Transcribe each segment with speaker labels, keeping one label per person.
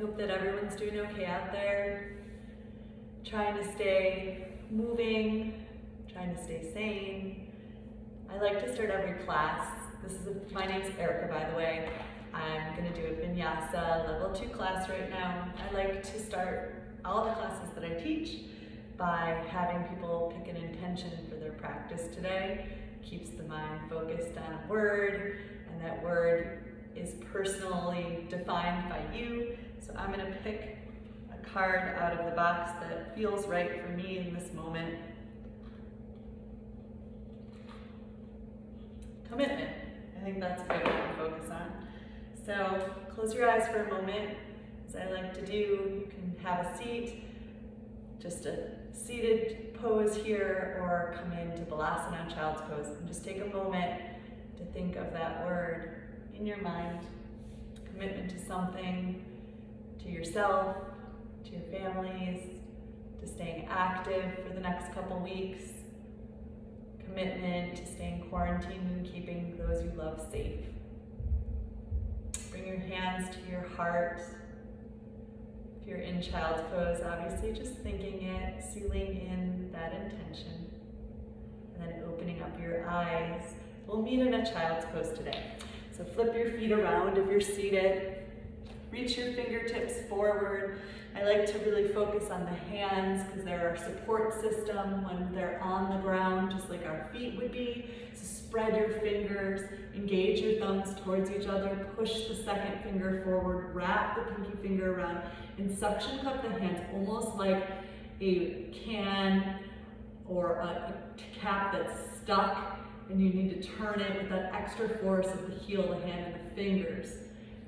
Speaker 1: hope that everyone's doing okay out there, trying to stay moving, trying to stay sane. I like to start every class. My name's Erica, by the way. I'm gonna do a Vinyasa level 2 class right now. I like to start all the classes that I teach by having people pick an intention for their practice today. Keeps the mind focused on a word, and that word is personally defined by you. So I'm gonna pick a card out of the box that feels right for me in this moment. Commitment. I think that's a good one to focus on. So close your eyes for a moment. As I like to do, you can have a seat, just a seated pose here, or come into Vinyasa, child's pose, and just take a moment to think of that word in your mind. Commitment to something, to yourself, to your families, to staying active for the next couple weeks. Commitment to staying quarantined and keeping those you love safe. Bring your hands to your heart. If you're in child's pose, obviously just thinking it, sealing in that intention, and then opening up your eyes. We'll meet in a child's pose today. So flip your feet around if you're seated. Reach your fingertips forward. I like to really focus on the hands because they're our support system when they're on the ground, just like our feet would be. So spread your fingers, engage your thumbs towards each other, push the second finger forward, wrap the pinky finger around, and suction cup the hands almost like a can or a cap that's stuck, and you need to turn it with that extra force of the heel, the hand, and the fingers.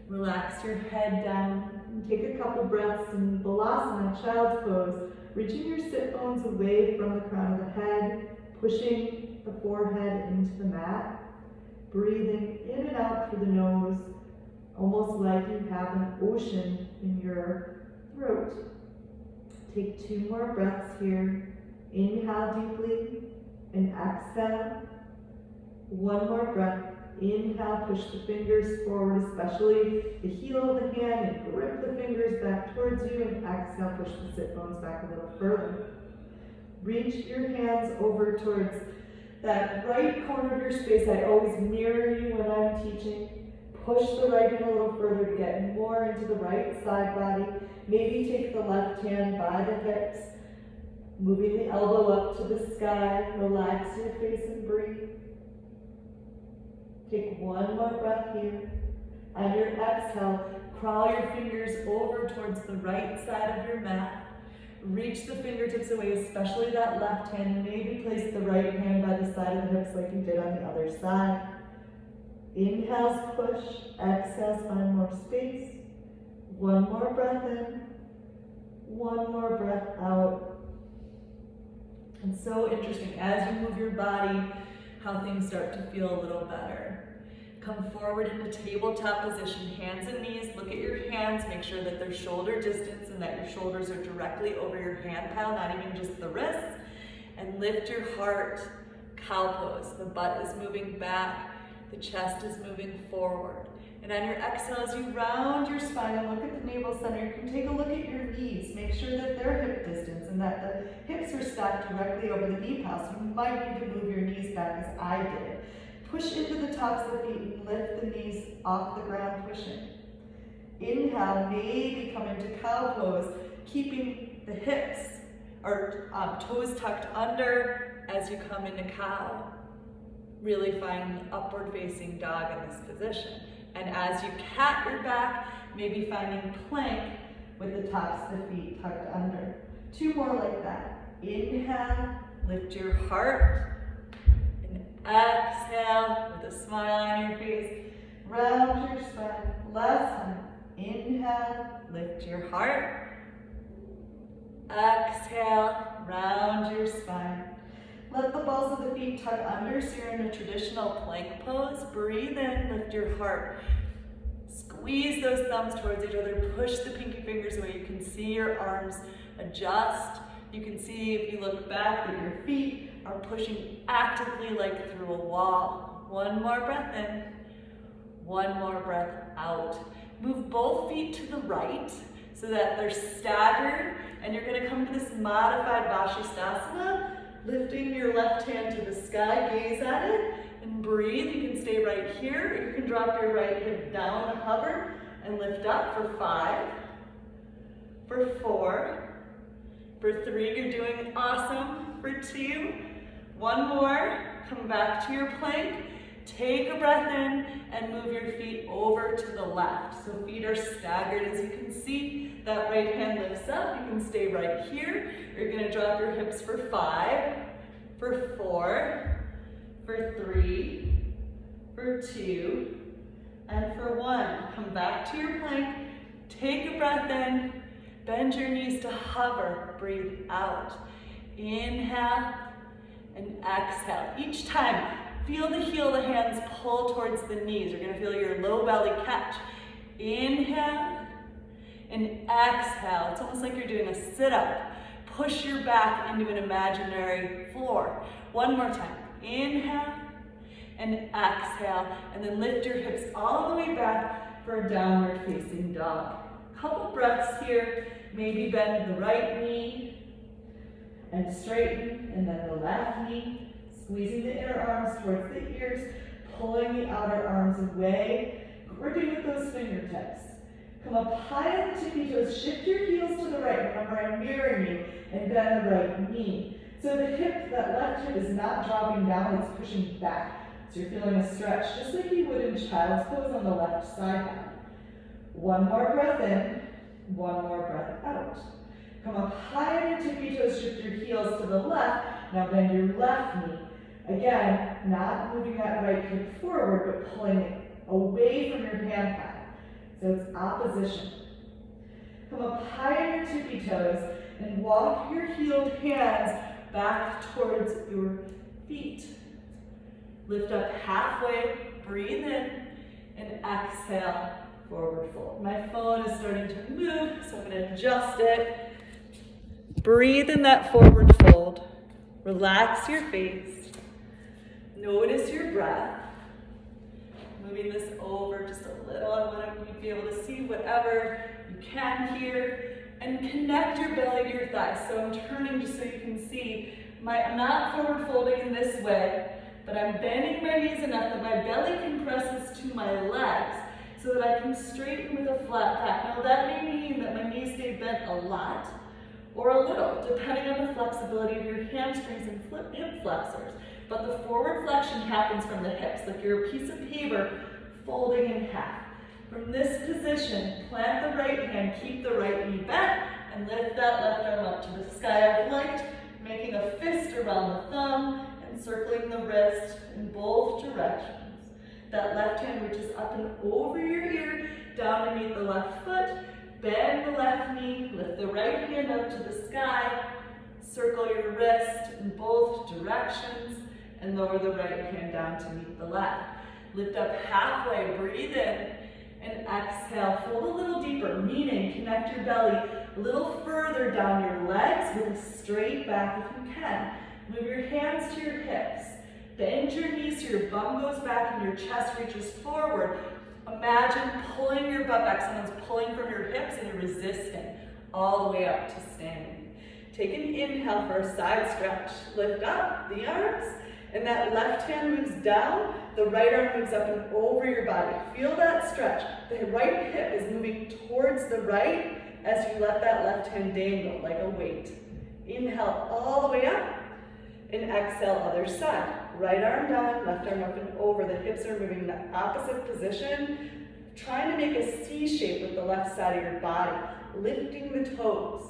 Speaker 1: Relax your head down and take a couple breaths in Vinyasa, child's pose, reaching your sit bones away from the crown of the head, pushing the forehead into the mat, breathing in and out through the nose, almost like you have an ocean in your throat. Take 2 more breaths here. Inhale deeply and exhale. 1 more breath. Inhale, push the fingers forward, especially the heel of the hand, and grip the fingers back towards you, and exhale, push the sit bones back a little further. Reach your hands over towards that right corner of your space. I always mirror you when I'm teaching. Push the right hand a little further to get more into the right side body. Maybe take the left hand by the hips, moving the elbow up to the sky. Relax your face and breathe. Take 1 more breath here. On your exhale, crawl your fingers over towards the right side of your mat. Reach the fingertips away, especially that left hand. Maybe place the right hand by the side of the hips like you did on the other side. Inhales, push. Exhales, find more space. 1 more breath in. 1 more breath out. And so interesting, as you move your body, how things start to feel a little better. Come forward into tabletop position, hands and knees. Look at your hands, make sure that they're shoulder distance and that your shoulders are directly over your hand pile, not even just the wrists. And lift your heart, cow pose. The butt is moving back, the chest is moving forward. And on your exhale, as you round your spine and look at the navel center, you can take a look at your knees. Make sure that they're hip distance and that the hips are stacked directly over the knee pile. So you might need to move your knees back as I did. Push into the tops of the feet and lift the knees off the ground, pushing. Inhale, maybe come into cow pose, keeping the hips or toes tucked under as you come into cow. Really find the upward facing dog in this position. And as you cat your back, maybe finding plank with the tops of the feet tucked under. 2 more like that. Inhale, lift your heart. And exhale with a smile on your face. Round your spine. Last time. Inhale, lift your heart. Exhale, round your spine. Let the balls of the feet tuck under so you're in a traditional plank pose. Breathe in, lift your heart. Squeeze those thumbs towards each other. Push the pinky fingers away. You can see your arms adjust. You can see if you look back that your feet are pushing actively like through a wall. 1 more breath in. 1 more breath out. Move both feet to the right. so that they're staggered, and you're gonna come to this modified Vashisthasana, lifting your left hand to the sky, gaze at it, and breathe. You can stay right here, or you can drop your right hip down and hover, and lift up for 5, for 4, for 3, you're doing awesome, for 2, 1 more, come back to your plank, take a breath in, and move your feet over to the left. So feet are staggered, as you can see, that right hand lifts up, you can stay right here, you're gonna drop your hips for 5, for 4, for 3, for 2, and for 1. Come back to your plank, take a breath in, bend your knees to hover, breathe out. Inhale and exhale. Each time, feel the heel of the hands pull towards the knees. You're gonna feel your low belly catch. Inhale and exhale. It's almost like you're doing a sit-up. Push your back into an imaginary floor. 1 more time. Inhale and exhale, and then lift your hips all the way back for a downward facing dog. Couple breaths here. Maybe bend the right knee and straighten, and then the left knee, squeezing the inner arms towards the ears, pulling the outer arms away, gripping with those fingertips. Come up high on the tippy toes, shift your heels to the right. Remember, I'm mirroring you, and bend the right knee. So the hip, that left hip is not dropping down, it's pushing back. So you're feeling a stretch, just like you would in child's pose on the left side now. 1 more breath in, 1 more breath out. Come up high on your tippy toes, shift your heels to the left. Now bend your left knee. Again, not moving that right hip forward, but pulling it away from your hand pad. So it's opposition. Come up high on your tippy toes and walk your heeled hands back towards your feet. Lift up halfway, breathe in, and exhale, forward fold. My phone is starting to move, so I'm going to adjust it. Breathe in that forward fold. Relax your face. Notice your breath. Moving this over just a little. I want you to be able to see whatever you can here. And connect your belly to your thighs. So I'm turning just so you can see. I'm not forward folding in this way, but I'm bending my knees enough that my belly compresses to my legs so that I can straighten with a flat back. Now that may mean that my knees stay bent a lot or a little, depending on the flexibility of your hamstrings and hip flexors. But the forward flexion happens from the hips, like you're a piece of paper folding in half. From this position, plant the right hand, keep the right knee bent, and lift that left arm up to the sky. I've liked making a fist around the thumb and circling the wrist in both directions. That left hand reaches up and over your ear, down beneath the left foot, bend the left knee, lift the right hand up to the sky, circle your wrist in both directions, and lower the right hand down to meet the left. Lift up halfway, breathe in, and exhale, fold a little deeper, meaning connect your belly a little further down your legs with a straight back if you can. Move your hands to your hips. Bend your knees so your bum goes back and your chest reaches forward. Imagine pulling your butt back. Someone's pulling from your hips and you're resisting all the way up to standing. Take an inhale for a side stretch. Lift up the arms, and that left hand moves down. The right arm moves up and over your body. Feel that stretch. The right hip is moving towards the right as you let that left hand dangle like a weight. Inhale all the way up, and exhale other side. Right arm down, left arm up and over. The hips are moving in the opposite position. Trying to make a C shape with the left side of your body. Lifting the toes.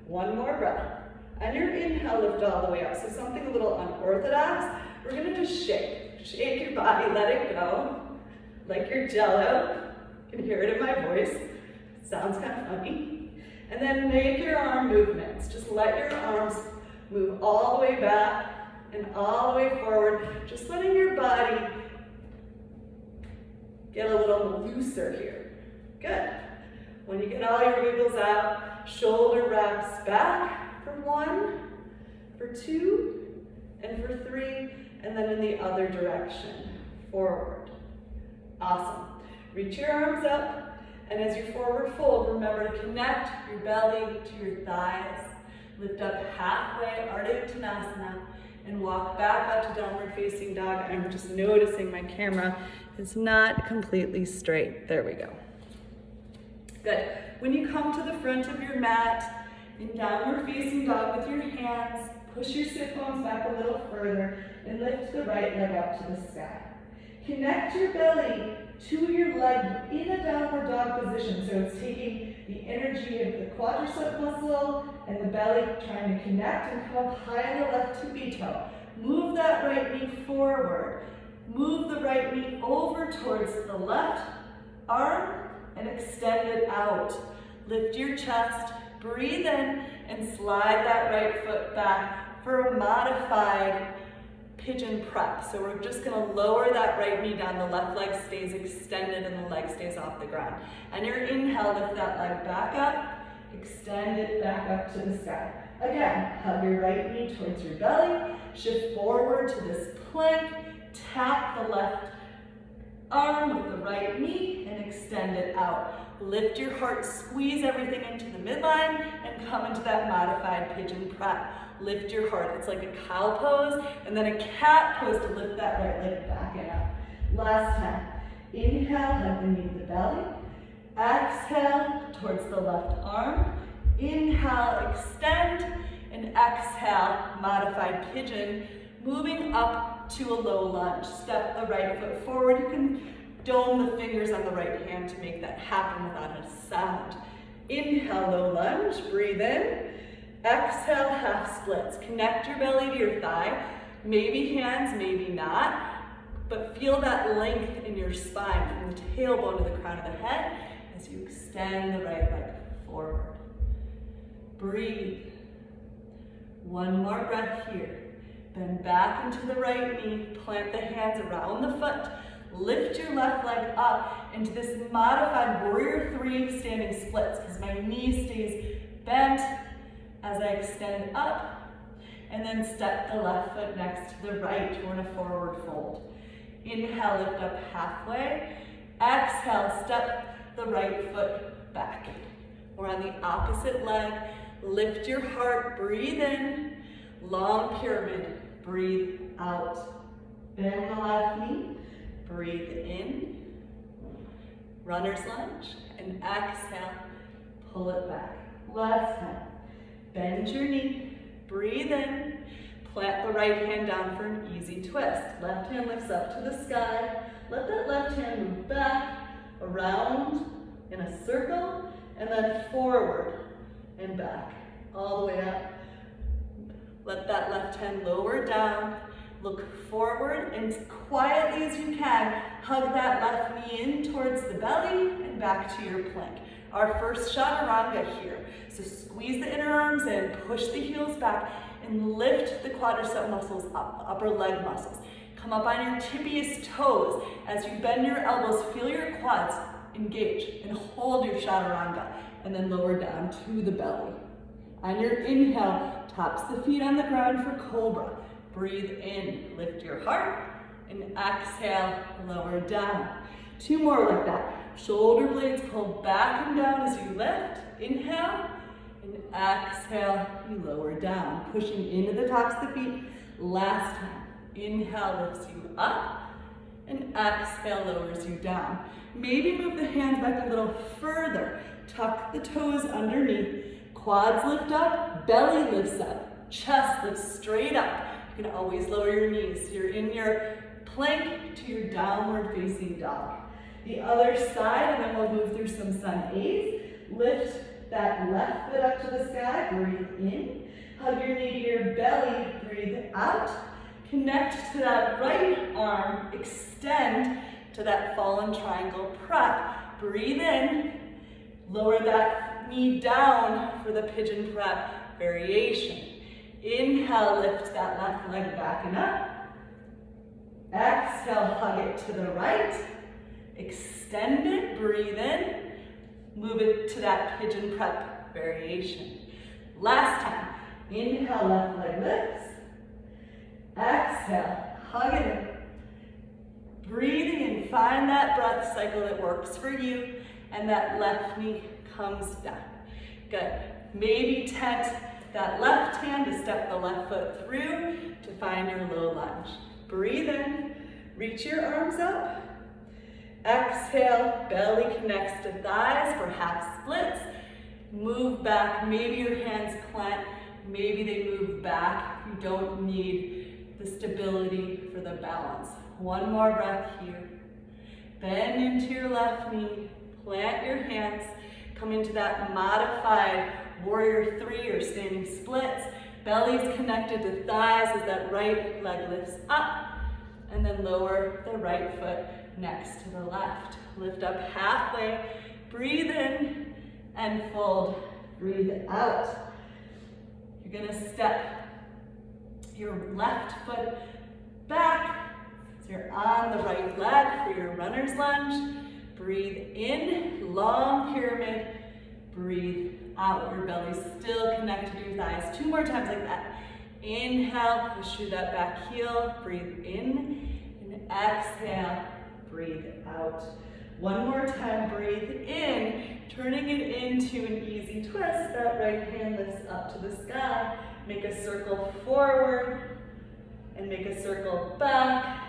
Speaker 1: 1 more breath. On your inhale, lift all the way up. So something a little unorthodox. We're gonna just shake. Shake your body, let it go. Like you're Jell-O. You can hear it in my voice. Sounds kind of funny. And then make your arm movements. Just let your arms move all the way back and all the way forward. Just letting your body get a little looser here. Good. When you get all your wiggles out, shoulder wraps back for 1, for 2, and for 3, and then in the other direction, forward. Awesome. Reach your arms up, And as you forward fold, remember to connect your belly to your thighs. Lift up halfway, Ardha Uttanasana, and walk back up to downward facing dog. I'm just noticing my camera is not completely straight. There we go. Good. When you come to the front of your mat, in downward facing dog with your hands, push your sit bones back a little further and lift the right leg up to the sky. Connect your belly to your leg in a downward dog position. So it's taking the energy of the quadricep muscle and the belly trying to connect and come up high on the left tippy toe. Move that right knee forward. Move the right knee over towards the left arm and extend it out. Lift your chest, breathe in, and slide that right foot back for a modified pigeon prep. So we're just gonna lower that right knee down, the left leg stays extended and the leg stays off the ground. And your inhale, lift that leg back up, extend it back up to the sky. Again, hug your right knee towards your belly, shift forward to this plank, tap the left arm with the right knee and extend it out. Lift your heart, squeeze everything into the midline and come into that modified pigeon prep. Lift your heart, it's like a cow pose and then a cat pose to lift that right leg back and up. Last time, inhale, hug the knee to the belly. Exhale towards the left arm. Inhale, extend, and exhale, modified pigeon, moving up to a low lunge. Step the right foot forward. You can dome the fingers on the right hand to make that happen without a sound. Inhale, low lunge, breathe in. Exhale, half splits. Connect your belly to your thigh. Maybe hands, maybe not, but feel that length in your spine from the tailbone to the crown of the head as you extend the right leg forward. Breathe. One more breath here. Bend back into the right knee, plant the hands around the foot, lift your left leg up into this modified warrior three standing splits because my knee stays bent as I extend up, and then step the left foot next to the right. We're in a forward fold. Inhale, lift up halfway. Exhale, step the right foot back. We're on the opposite leg. Lift your heart, breathe in, long pyramid, breathe out. Bend the left knee, breathe in, runner's lunge, and exhale, pull it back. Last time. Bend your knee, breathe in, plant the right hand down for an easy twist. Left hand lifts up to the sky. Let that left hand move back, around in a circle, and then forward and back, all the way up. Let that left hand lower down, look forward, and as quietly as you can, hug that left knee in towards the belly and back to your plank. Our first chaturanga here. So squeeze the inner arms in, push the heels back, and lift the quadricep muscles up, the upper leg muscles. Come up on your tippiest toes. As you bend your elbows, feel your quads engage and hold your chaturanga, and then lower down to the belly. On your inhale, tops the feet on the ground for cobra. Breathe in, lift your heart, and exhale, lower down. Two more like that. Shoulder blades pull back and down as you lift. Inhale, and exhale, you lower down. Pushing into the tops of the feet. Last time. Inhale lifts you up, and exhale lowers you down. Maybe move the hands back a little further. Tuck the toes underneath. Quads lift up, belly lifts up, chest lifts straight up. You can always lower your knees. You're in your plank to your downward facing dog. The other side, and then we'll move through some sun A's. Lift that left foot up to the sky, breathe in. Hug your knee to your belly, breathe out. Connect to that right arm, extend to that fallen triangle prep. Breathe in, lower that knee down for the pigeon prep variation. Inhale, lift that left leg back and up. Exhale, hug it to the right. Extend it, breathe in. Move it to that pigeon prep variation. Last time. Inhale, left leg lifts. Exhale, hug it in. Breathing in, find that breath cycle that works for you. and that left knee comes down. Good. Maybe tent that left hand to step the left foot through to find your low lunge. Breathe in, reach your arms up. Exhale, belly connects to thighs for half splits. Move back, maybe your hands plant, maybe they move back. You don't need the stability for the balance. One more breath here. Bend into your left knee, plant your hands, come into that modified warrior three or standing splits. Belly's connected to thighs as that right leg lifts up, and then lower the right foot next to the left. Lift up halfway, breathe in and fold, breathe out. You're gonna step your left foot back, so you're on the right leg for your runner's lunge. Breathe in, long pyramid, breathe out. Your belly's still connected to your thighs. 2 more times like that. Inhale, push through that back heel, breathe in, and exhale, breathe out. 1 more time, breathe in, turning it into an easy twist. That right hand lifts up to the sky. Make a circle forward, and make a circle back.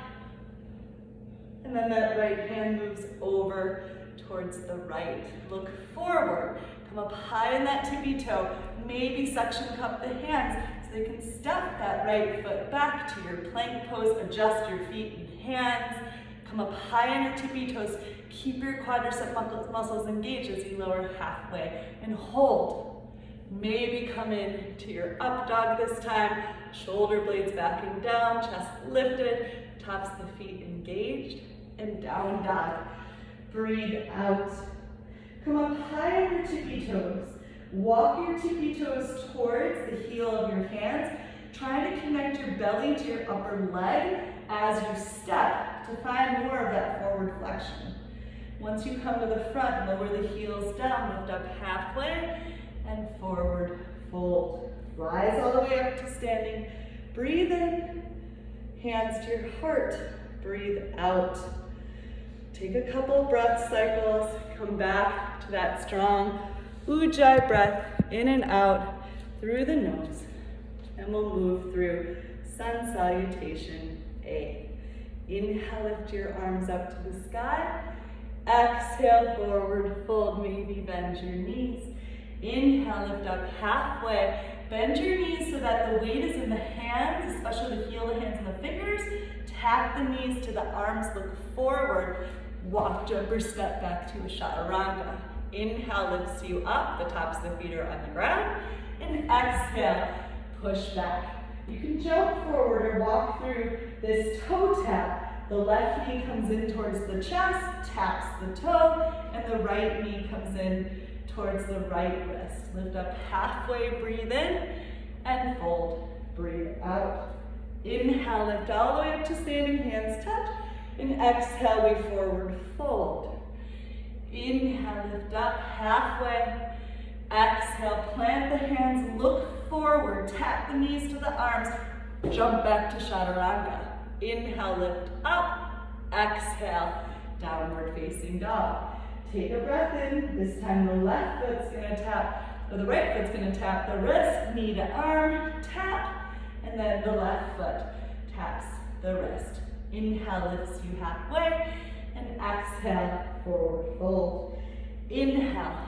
Speaker 1: And then that right hand moves over towards the right. Look forward. Come up high in that tippy toe. Maybe suction cup the hands so they can step that right foot back to your plank pose. Adjust your feet and hands. Come up high on your tippy toes. Keep your quadricep muscles engaged as you lower halfway and hold. Maybe come in to your up dog this time. Shoulder blades backing down, chest lifted, tops of the feet engaged, and down dog. Breathe out. Come up high on your tippy toes. Walk your tippy toes towards the heel of your hands. Try to connect your belly to your upper leg as you step to find more of that forward flexion. Once you come to the front, lower the heels down, lift up halfway, and forward fold. Rise all the way up to standing. Breathe in, hands to your heart. Breathe out. Take a couple breath cycles. Come back to that strong Ujjayi breath in and out through the nose. And we'll move through Sun Salutation A. Inhale, lift your arms up to the sky. Exhale, forward fold, maybe bend your knees. Inhale, lift up halfway. Bend your knees so that the weight is in the hands, especially the heel, the hands, and the fingers. Tap the knees to the arms, look forward. Walk, jump, or step back to a chaturanga. Inhale lifts you up, the tops of the feet are on the ground. And exhale, push back. You can jump forward or walk through this toe tap. The left knee comes in towards the chest, taps the toe, and the right knee comes in towards the right wrist. Lift up halfway, breathe in, and fold. Breathe out. Inhale, lift all the way up to standing, hands touch, and exhale, we forward fold. Inhale, lift up halfway. Exhale, plant the hands, look forward, tap the knees to the arms, jump back to chaturanga. Inhale, lift up. Exhale, downward facing dog. Take a breath in. This time the left foot's gonna tap, or the right foot's gonna tap the wrist, knee to arm, tap, and then the left foot taps the wrist. Inhale lifts you halfway, and exhale, forward fold. Inhale,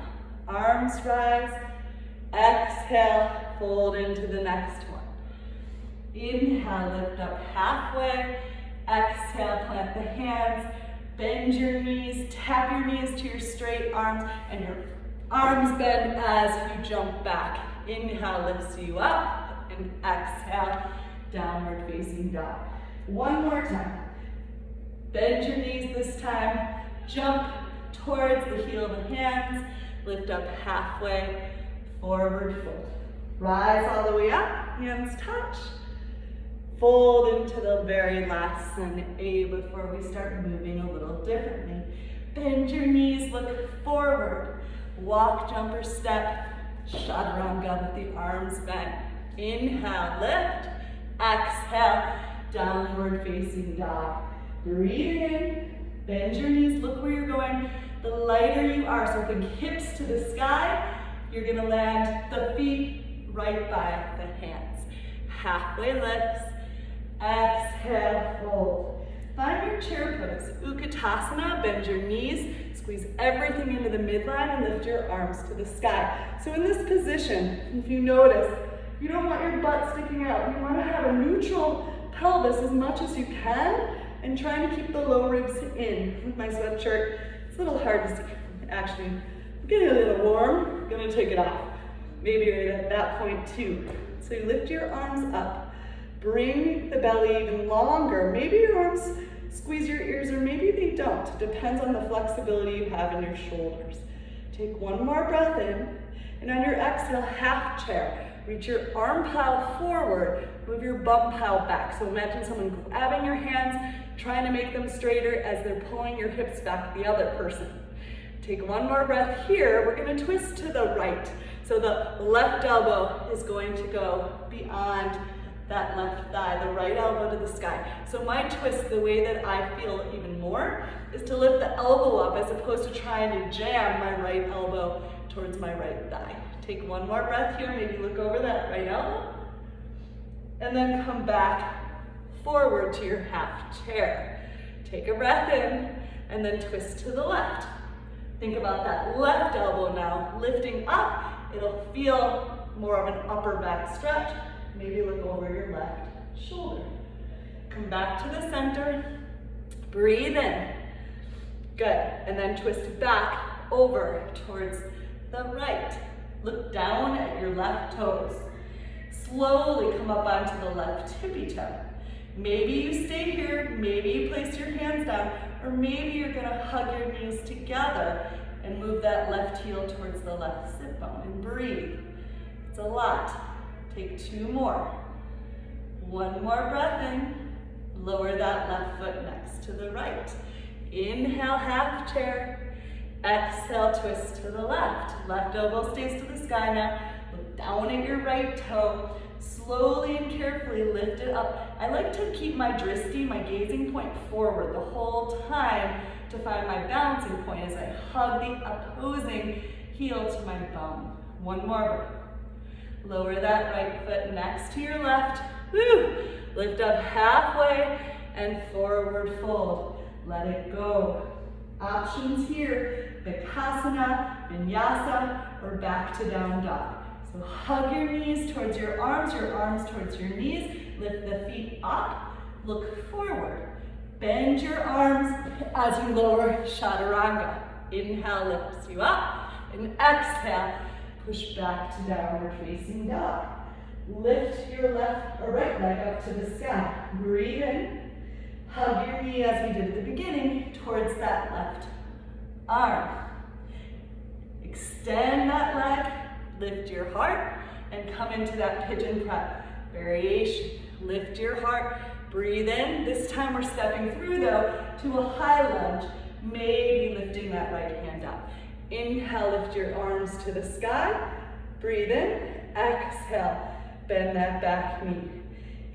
Speaker 1: arms rise. Exhale, fold into the next one. Inhale, lift up halfway. Exhale, plant the hands. Bend your knees, tap your knees to your straight arms, and your arms bend as you jump back. Inhale lifts you up, and exhale, downward facing dog. One more time. Bend your knees this time. Jump towards the heel of the hands. Lift up halfway, forward fold. Rise all the way up, hands touch. Fold into the very last Sun A before we start moving a little differently. Bend your knees, look forward. Walk, jump, or step. Chaturanga with the arms bent. Inhale, lift. Exhale, downward facing dog. Breathe in. Bend your knees, look where you're going. the lighter you are. So bring hips to the sky. You're gonna land the feet right by the hands. Halfway lifts. Exhale, fold. Find your chair pose. Utkatasana, bend your knees, squeeze everything into the midline and lift your arms to the sky. So in this position, if you notice, you don't want your butt sticking out. You want to have a neutral pelvis as much as you can and trying to keep the low ribs in. With my sweatshirt, it's a little hard to see. Actually, I'm getting a little warm. I'm gonna take it off. Maybe right at that point too. So you lift your arms up. Bring the belly even longer. Maybe your arms squeeze your ears or maybe they don't. It depends on the flexibility you have in your shoulders. Take one more breath in, and on your exhale, half chair. Reach your arm pile forward, move your bum pile back. So imagine someone grabbing your hands, trying to make them straighter as they're pulling your hips back the other person. Take one more breath here. We're gonna twist to the right. So the left elbow is going to go beyond that left thigh, the right elbow to the sky. So my twist, the way that I feel even more, is to lift the elbow up as opposed to trying to jam my right elbow towards my right thigh. Take one more breath here, maybe look over that right elbow, and then come back forward to your half chair. Take a breath in, and then twist to the left. Think about that left elbow now, lifting up. It'll feel more of an upper back stretch. Maybe look over your left shoulder. Come back to the center, breathe in. Good, and then twist back over towards the right. Look down at your left toes. Slowly come up onto the left tippy toe. Maybe you stay here, maybe you place your hands down, or maybe you're gonna hug your knees together and move that left heel towards the left sit bone and breathe. It's a lot. Take two more. One more breath in. Lower that left foot next to the right. Inhale, half chair. Exhale, twist to the left. Left elbow stays to the sky now. Look down at your right toe. Slowly and carefully lift it up. I like to keep my drishti, my gazing point, forward the whole time to find my balancing point as I hug the opposing heel to my bum. One more breath. Lower that right foot next to your left. Woo! Lift up halfway and forward fold. Let it go. Options here, Vinyasa, Vinyasa, or back to down dog. So hug your knees towards your arms towards your knees. Lift the feet up, look forward. Bend your arms as you lower chaturanga. Inhale lifts you up, and exhale, push back to downward facing dog. Lift your left or right leg up to the sky. Breathe in. Hug your knee as we did at the beginning towards that left arm. Extend that leg, lift your heart, and come into that pigeon prep variation. Lift your heart, breathe in. This time we're stepping through though to a high lunge, maybe lifting that right hand up. Inhale, lift your arms to the sky. Breathe in, exhale, bend that back knee.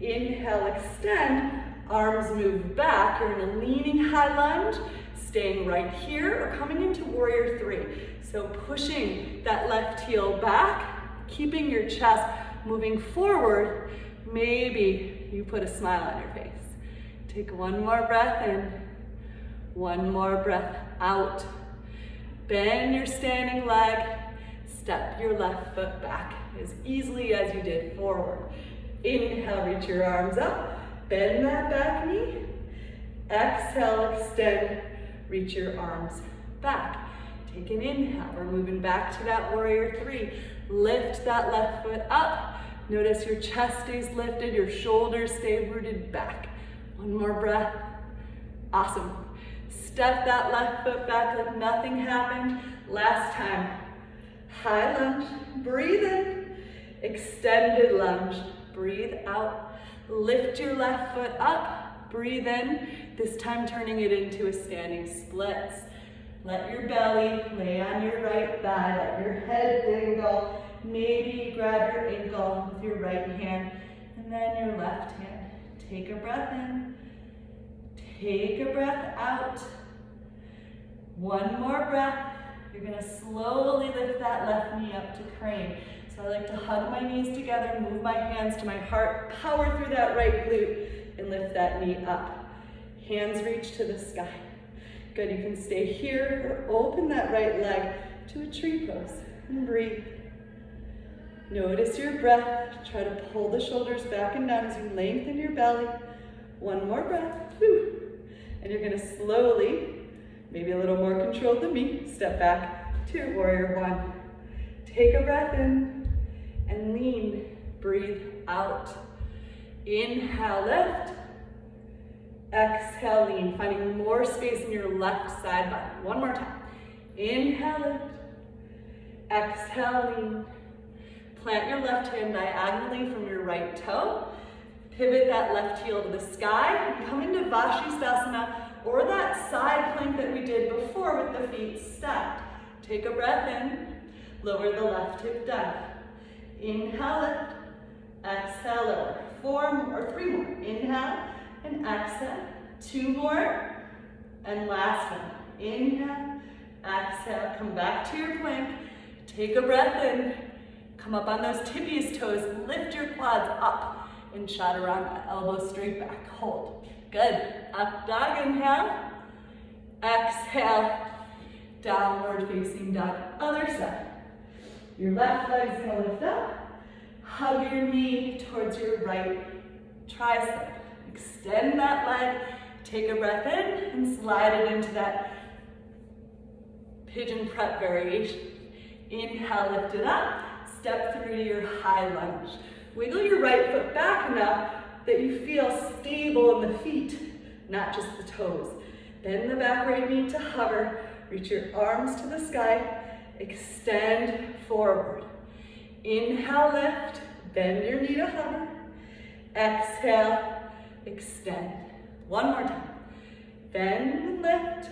Speaker 1: Inhale, extend, arms move back. You're in a leaning high lunge, staying right here or coming into warrior three. So pushing that left heel back, keeping your chest moving forward. Maybe you put a smile on your face. Take one more breath in, one more breath out. Bend your standing leg, step your left foot back as easily as you did forward. Inhale, reach your arms up, bend that back knee. Exhale, extend, reach your arms back. Take an inhale, we're moving back to that warrior three. Lift that left foot up. Notice your chest stays lifted, your shoulders stay rooted back. One more breath. Awesome. Step that left foot back like nothing happened. Last time. High lunge, breathe in. Extended lunge, breathe out. Lift your left foot up, breathe in. This time turning it into a standing splits. Let your belly lay on your right thigh, let your head dangle. Maybe grab your ankle with your right hand and then your left hand. Take a breath in, take a breath out. One more breath. You're gonna slowly lift that left knee up to crane. So I like to hug my knees together, move my hands to my heart, power through that right glute, and lift that knee up. Hands reach to the sky. Good, you can stay here or open that right leg to a tree pose and breathe. Notice your breath. Try to pull the shoulders back and down as you lengthen your belly. One more breath. Whew. And you're gonna slowly, maybe a little more controlled than me, step back to warrior one. Take a breath in and lean. Breathe out. Inhale, lift. Exhale, lean. Finding more space in your left side body. One more time. Inhale, lift. Exhale, lean. Plant your left hand diagonally from your right toe. Pivot that left heel to the sky. And come into Vinyasa or that side plank that we did before with the feet stacked. Take a breath in. Lower the left hip down. Inhale, lift. Exhale, lower. 3 more. Inhale and exhale. 2 more. And last one. Inhale, exhale. Come back to your plank. Take a breath in. Come up on those tibias toes. Lift your quads up and chaturanga. Elbows straight back. Hold. Good. Up dog. Inhale. Exhale. Downward facing dog. Other side. Your left leg's gonna lift up. Hug your knee towards your right tricep. Extend that leg. Take a breath in and slide it into that pigeon prep variation. Inhale, lift it up. Step through to your high lunge. Wiggle your right foot back enough that you feel stable in the feet, not just the toes. Bend the back right knee to hover. Reach your arms to the sky. Extend forward. Inhale, lift. Bend your knee to hover. Exhale, extend. One more time. Bend and lift.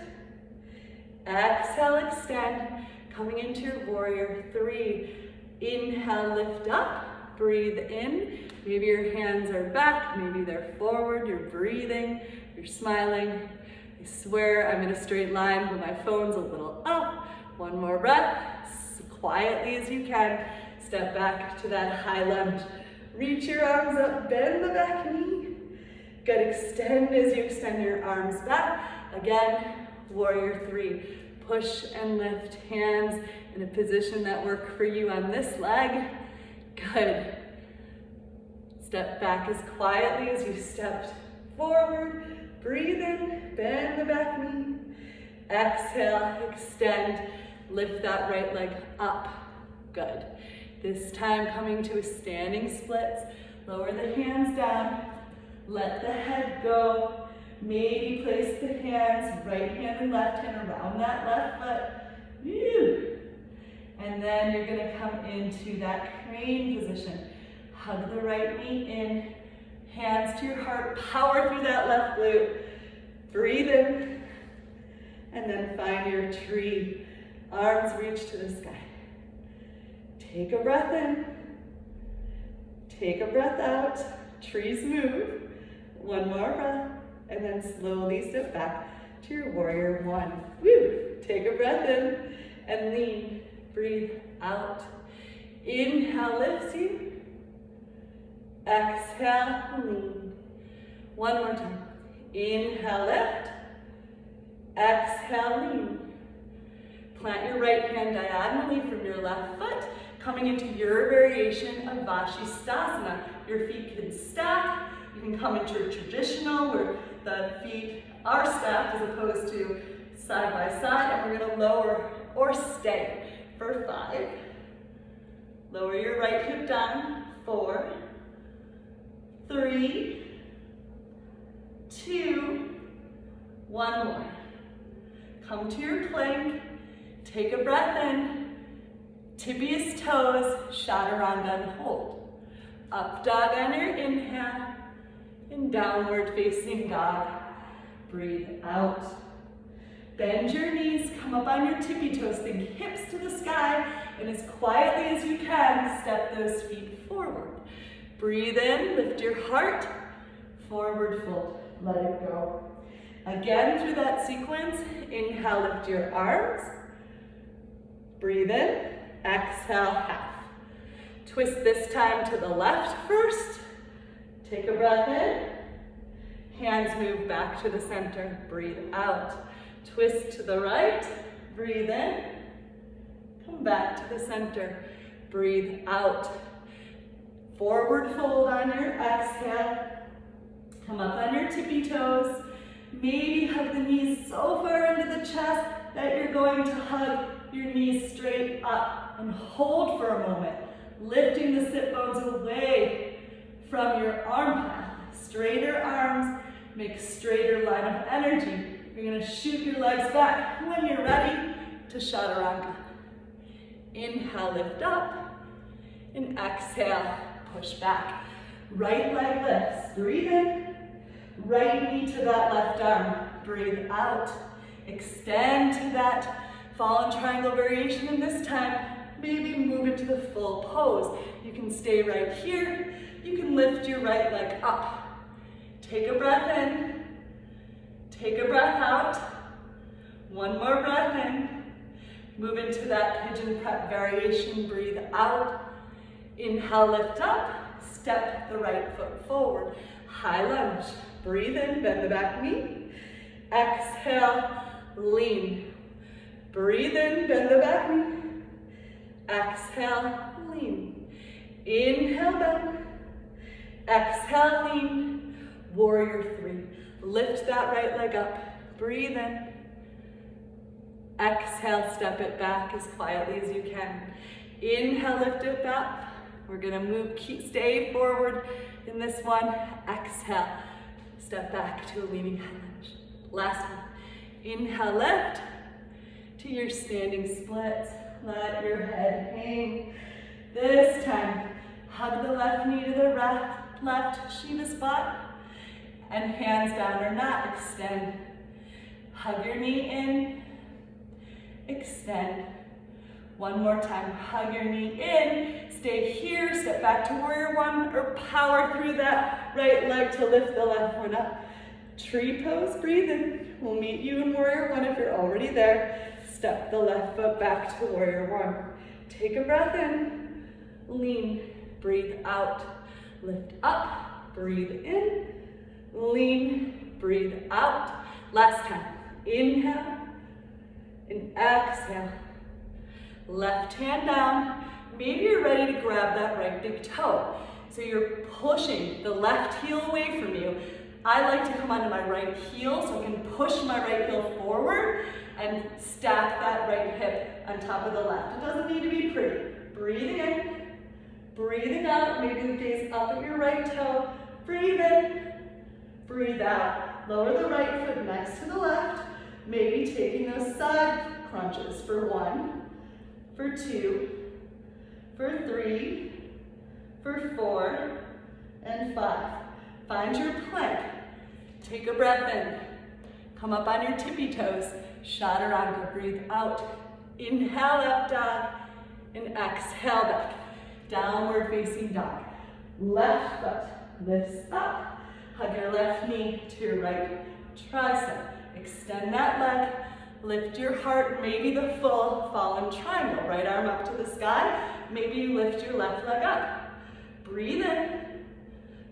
Speaker 1: Exhale, extend. Coming into your warrior three. Inhale, lift up. Breathe in. Maybe your hands are back. Maybe they're forward. You're breathing. You're smiling. I swear I'm in a straight line, but my phone's a little up. One more breath. As quietly as you can. Step back to that high lunge. Reach your arms up. Bend the back knee. Good. Extend as you extend your arms back. Again, warrior three. Push and lift hands in a position that work for you on this leg. Good. Step back as quietly as you stepped forward. Breathe in, bend the back knee. Exhale, extend, lift that right leg up. Good. This time coming to a standing splits. Lower the hands down. Let the head go. Maybe place the hands, right hand and left hand around that left foot. Woo. And then you're gonna come into that crane position. Hug the right knee in, hands to your heart, power through that left glute. Breathe in, and then find your tree. Arms reach to the sky. Take a breath in, take a breath out. Trees move. One more breath. And then slowly step back to your warrior one. Woo! Take a breath in and lean. Breathe out. Inhale, lifts you. Exhale, lean. One more time. Inhale, lift. Exhale, lean. Plant your right hand diagonally from your left foot, coming into your variation of Vinyasa. Your feet can stack. You can come into a traditional where the feet are stacked as opposed to side by side, and we're gonna lower or stay for 5. Lower your right hip down. 4, 3, 2, 1 more. Come to your plank. Take a breath in. Tibias toes, chaturanga and hold. Up dog on your inhale. And downward facing dog. Breathe out. Bend your knees, come up on your tippy toes, think hips to the sky, and as quietly as you can, step those feet forward. Breathe in, lift your heart, forward fold, let it go. Again, through that sequence, inhale, lift your arms. Breathe in, exhale, half. Twist this time to the left first. Take a breath in. Hands move back to the center. Breathe out. Twist to the right. Breathe in. Come back to the center. Breathe out. Forward fold on your exhale. Come up on your tippy toes. Maybe hug the knees so far into the chest that you're going to hug your knees straight up and hold for a moment, lifting the sit bones away from your arm path. Straighter arms, make straighter line of energy. You're gonna shoot your legs back when you're ready to chaturanga. Inhale, lift up, and exhale, push back. Right leg lifts, breathe in, right knee to that left arm, breathe out. Extend to that fallen triangle variation, and this time, maybe move into the full pose. You can stay right here. You can lift your right leg up. Take a breath in. Take a breath out. One more breath in. Move into that pigeon prep variation. Breathe out. Inhale, lift up. Step the right foot forward. High lunge. Breathe in, bend the back knee. Exhale, lean. Breathe in, bend the back knee. Exhale, lean. Inhale, bend. Exhale, lean. Warrior three. Lift that right leg up. Breathe in. Exhale, step it back as quietly as you can. Inhale, lift it back. We're gonna move, stay forward in this one. Exhale, step back to a leaning high lunge. Last one. Inhale, lift to your standing splits. Let your head hang. This time, hug the left knee to the left Shiva spot, and hands down or not, extend. Hug your knee in, extend. One more time, hug your knee in, stay here, step back to warrior one, or power through that right leg to lift the left one up. Tree pose, breathe in. We'll meet you in warrior one if you're already there. Step the left foot back to warrior one. Take a breath in, lean, breathe out, lift up, breathe in, lean, breathe out. Last time, inhale and exhale. Left hand down. Maybe you're ready to grab that right big toe. So you're pushing the left heel away from you. I like to come onto my right heel so I can push my right heel forward and stack that right hip on top of the left. It doesn't need to be pretty. Breathing in, breathing out. Maybe the gaze up at your right toe. Breathe in, breathe out. Lower the right foot next to the left. Maybe taking those side crunches for 1, for 2, for 3, for 4, and 5. Find your plank. Take a breath in. Come up on your tippy toes. Chaturanga. Breathe out. Inhale, up dog. And exhale back. Downward facing dog. Left foot lifts up. Hug your left knee to your right tricep. Extend that leg. Lift your heart. Maybe the full fallen triangle. Right arm up to the sky. Maybe you lift your left leg up. Breathe in.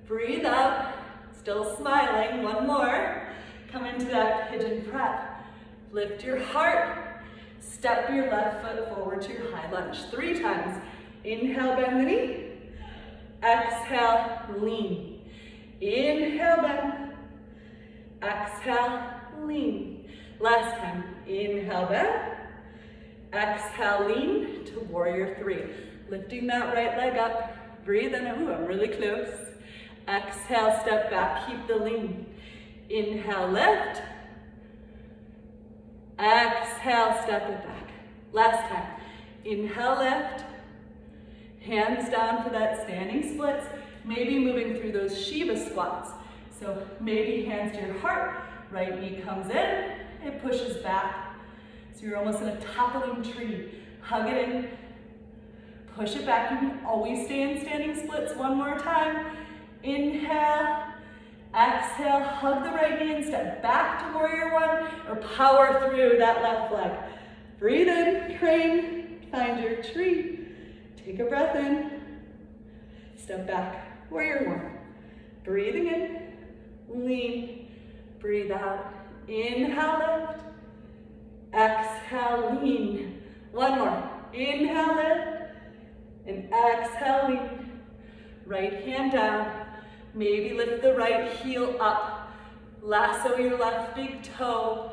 Speaker 1: Breathe out. Still smiling. One more. Come into that pigeon prep. Lift your heart. Step your left foot forward to your high lunge. 3 times. Inhale, bend the knee. Exhale, lean. Inhale, bend. Exhale, lean. Last time. Inhale, bend. Exhale, lean to warrior 3. Lifting that right leg up. Breathe in. Ooh, I'm really close. Exhale, step back. Keep the lean. Inhale, lift. Exhale, step it back. Last time. Inhale, lift. Hands down for that standing splits. Maybe moving through those Shiva squats. So maybe hands to your heart. Right knee comes in. It pushes back. So you're almost in a toppling tree. Hug it in. Push it back. You can always stay in standing splits. One more time. Inhale. Exhale, hug the right knee and step back to warrior one, or power through that left leg. Breathe in, crane, find your tree. Take a breath in, step back, warrior one. Breathing in, lean, breathe out. Inhale, lift. Exhale, lean. One more. Inhale, lift. And exhale, lean. Right hand down. Maybe lift the right heel up. Lasso your left big toe.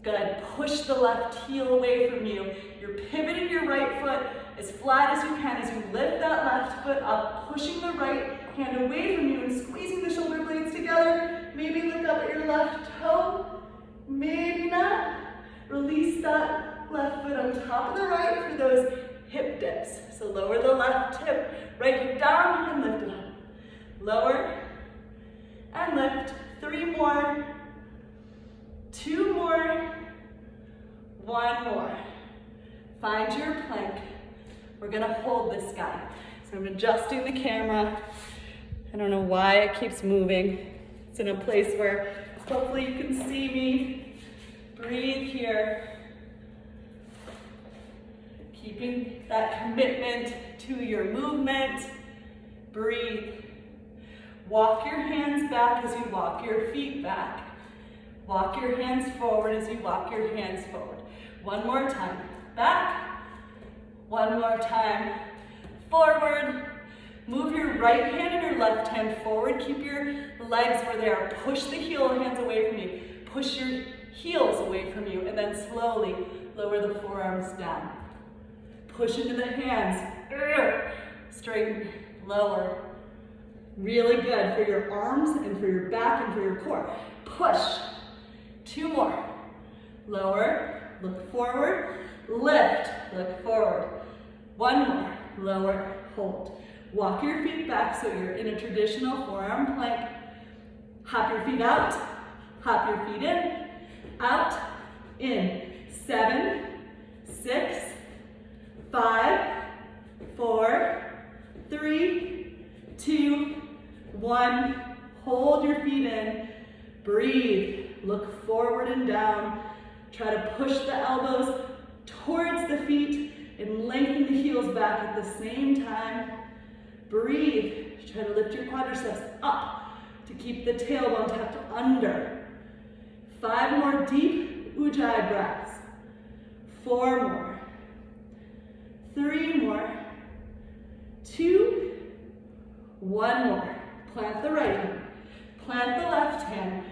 Speaker 1: Good. Push the left heel away from you. You're pivoting your right foot as flat as you can as you lift that left foot up, pushing the right hand away from you and squeezing the shoulder blades together. Maybe look up at your left toe. Maybe not. Release that left foot on top of the right for those hip dips. So lower the left hip, right hip down and lift it up. Lower and lift. 3 more. 2 more. 1 more. Find your plank. We're gonna hold this guy. So I'm adjusting the camera. I don't know why it keeps moving. It's in a place where hopefully you can see me. Breathe here. Keeping that commitment to your movement. Breathe. Walk your hands back as you walk your feet back. Walk your hands forward as you walk your hands forward. 1 more time. Back. 1 more time. Forward. Move your right hand and your left hand forward. Keep your legs where they are. Push the heel hands away from you. Push your heels away from you. And then slowly lower the forearms down. Push into the hands. Straighten. Lower. Really good for your arms and for your back and for your core. Push. 2 more. Lower. Look forward. Lift. Look forward. 1 more. Lower. Hold. Walk your feet back so you're in a traditional forearm plank. Hop your feet out. Hop your feet in. Out. In. 7, 6, 5, 4, 3, 2, 1. Hold your feet in. Breathe. Look forward and down. Try to push the elbows towards the feet and lengthen the heels back at the same time. Breathe. Try to lift your quadriceps up to keep the tailbone tucked under. 5 more deep Ujjayi breaths. 4 more. 3 more. 2. 1 more. Plant the right hand. Plant the left hand.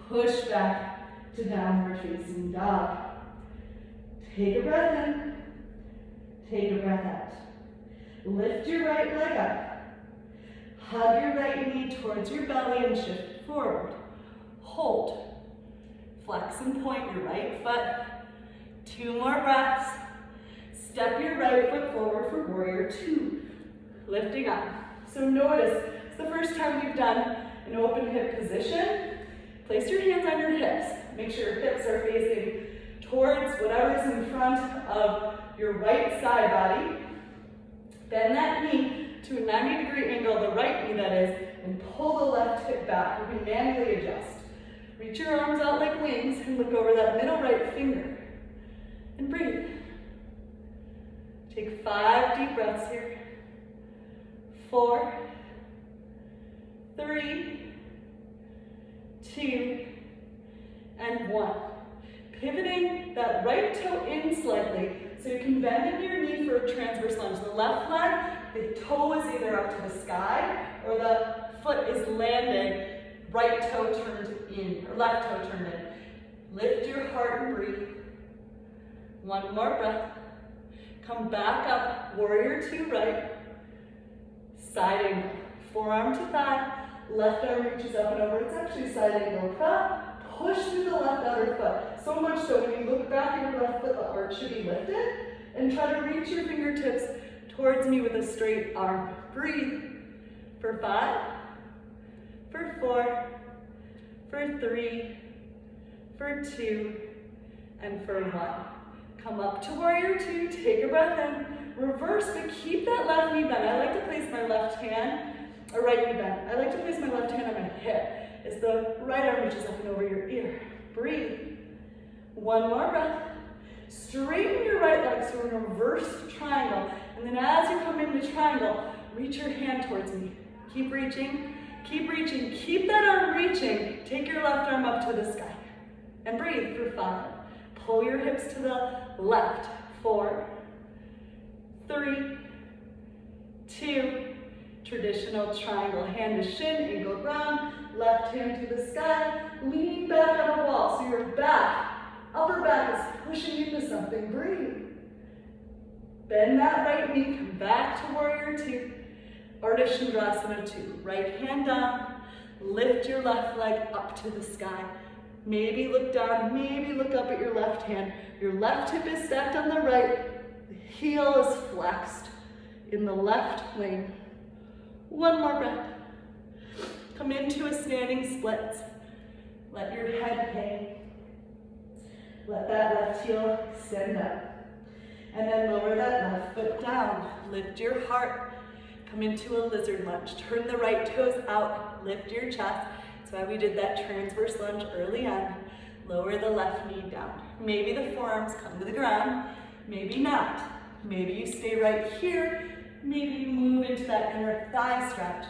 Speaker 1: Push back to downward facing dog. Take a breath in. Take a breath out. Lift your right leg up. Hug your right knee towards your belly and shift forward. Hold. Flex and point your right foot. 2 more breaths. Step your right foot forward for warrior 2. Lifting up. So notice, it's the first time we've done an open hip position. Place your hands on your hips. Make sure your hips are facing towards whatever's in front of your right side body. Bend that knee to a 90-degree angle, the right knee that is, and pull the left hip back. You can manually adjust. Reach your arms out like wings and look over that middle right finger. And breathe. Take 5 deep breaths here. 4, 3, 2, and 1. Pivoting that right toe in slightly so you can bend in your knee for a transverse lunge. The left leg, the toe is either up to the sky or the foot is landed, right toe turned in, or left toe turned in. Lift your heart and breathe. 1 more breath. Come back up, warrior 2 right. Side angle, forearm to thigh, left arm reaches up and over. It's actually side angle. Push through the left outer foot. So much so when you look back at your left foot, the arch should be lifted. And try to reach your fingertips towards me with a straight arm. Breathe. For 5, for 4, for 3, for 2, and for 1. Come up to warrior 2, take a breath in. Reverse, but keep that left knee bent. I like to place my left hand a right knee bend. I like to place my left hand on my hip as the right arm reaches up and over your ear. Breathe. One more breath. Straighten your right leg, so we're in a reverse triangle. And then as you come into triangle, reach your hand towards me. Keep reaching, keep reaching. Keep that arm reaching. Take your left arm up to the sky. And breathe for 5. Pull your hips to the left. 4, 3, 2. Traditional triangle. Hand to shin, ankle ground. Left hand to the sky. Leaning back on a wall. So your back, upper back is pushing into something. Breathe. Bend that right knee. Come back to warrior 2. Ardha Chandrasana 2. Right hand down. Lift your left leg up to the sky. Maybe look down. Maybe look up at your left hand. Your left hip is stacked on the right. The heel is flexed in the left lane. One more breath. Come into a standing split. Let your head hang. Let that left heel extend up. And then lower that left foot down. Lift your heart. Come into a lizard lunge. Turn the right toes out. Lift your chest. That's why we did that transverse lunge early on. Lower the left knee down. Maybe the forearms come to the ground. Maybe not. Maybe you stay right here. Maybe you move into that inner thigh stretch.